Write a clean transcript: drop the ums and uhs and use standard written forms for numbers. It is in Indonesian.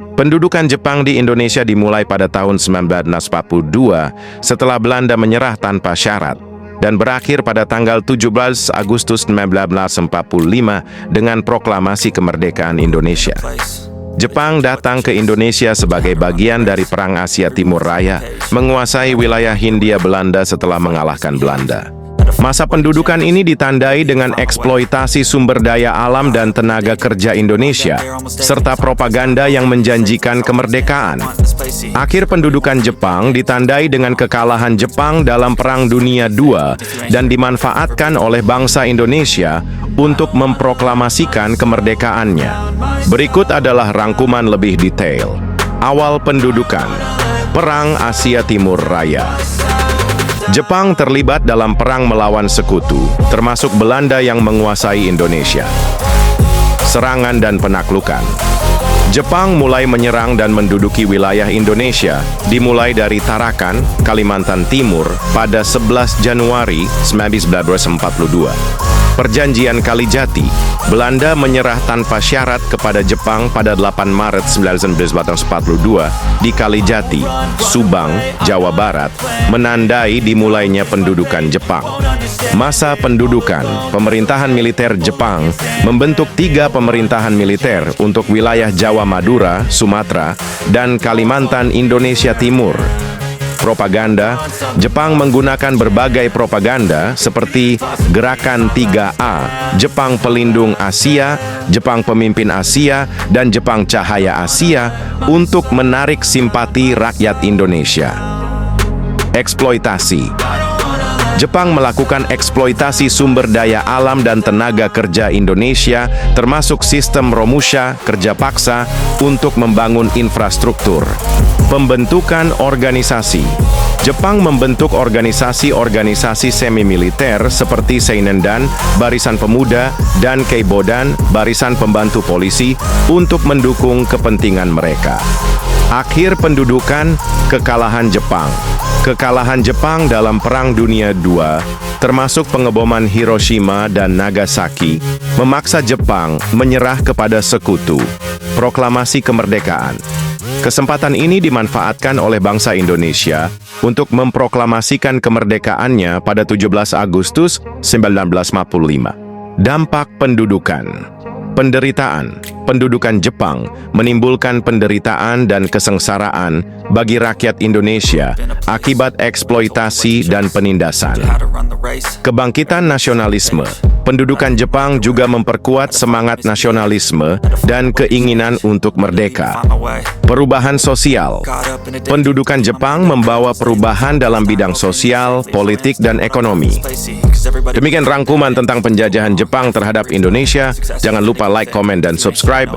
Pendudukan Jepang di Indonesia dimulai pada tahun 1942 setelah Belanda menyerah tanpa syarat dan berakhir pada tanggal 17 Agustus 1945 dengan proklamasi kemerdekaan Indonesia. Jepang datang ke Indonesia sebagai bagian dari Perang Asia Timur Raya, menguasai wilayah Hindia Belanda setelah mengalahkan Belanda. Masa pendudukan ini ditandai dengan eksploitasi sumber daya alam dan tenaga kerja Indonesia, serta propaganda yang menjanjikan kemerdekaan. Akhir pendudukan Jepang ditandai dengan kekalahan Jepang dalam Perang Dunia II dan dimanfaatkan oleh bangsa Indonesia untuk memproklamasikan kemerdekaannya. Berikut adalah rangkuman lebih detail. Awal pendudukan, Perang Asia Timur Raya. Jepang terlibat dalam perang melawan sekutu, termasuk Belanda yang menguasai Indonesia. Serangan dan penaklukan. Jepang mulai menyerang dan menduduki wilayah Indonesia, dimulai dari Tarakan, Kalimantan Timur, pada 11 Januari 1942. Perjanjian Kalijati, Belanda menyerah tanpa syarat kepada Jepang pada 8 Maret 1942 di Kalijati, Subang, Jawa Barat, menandai dimulainya pendudukan Jepang. Masa pendudukan, pemerintahan militer Jepang membentuk 3 pemerintahan militer untuk wilayah Jawa Madura, Sumatera, dan Kalimantan Indonesia Timur. Propaganda, Jepang menggunakan berbagai propaganda seperti Gerakan 3A, Jepang Pelindung Asia, Jepang Pemimpin Asia, dan Jepang Cahaya Asia untuk menarik simpati rakyat Indonesia. Eksploitasi. Jepang melakukan eksploitasi sumber daya alam dan tenaga kerja Indonesia, termasuk sistem Romusha, kerja paksa, untuk membangun infrastruktur. Pembentukan organisasi. Jepang membentuk organisasi-organisasi semi-militer seperti Seinendan, Barisan Pemuda, dan Keibodan, Barisan Pembantu Polisi, untuk mendukung kepentingan mereka. Akhir pendudukan, kekalahan Jepang. Kekalahan Jepang dalam Perang Dunia II, termasuk pengeboman Hiroshima dan Nagasaki, memaksa Jepang menyerah kepada sekutu. Proklamasi kemerdekaan. Kesempatan ini dimanfaatkan oleh bangsa Indonesia untuk memproklamasikan kemerdekaannya pada 17 Agustus 1945. Dampak pendudukan. Penderitaan. Pendudukan Jepang menimbulkan penderitaan dan kesengsaraan bagi rakyat Indonesia akibat eksploitasi dan penindasan. Kebangkitan nasionalisme. Pendudukan Jepang juga memperkuat semangat nasionalisme dan keinginan untuk merdeka. Perubahan sosial. Pendudukan Jepang membawa perubahan dalam bidang sosial, politik, dan ekonomi. Demikian rangkuman tentang penjajahan Jepang terhadap Indonesia. Jangan lupa like, komen, dan subscribe.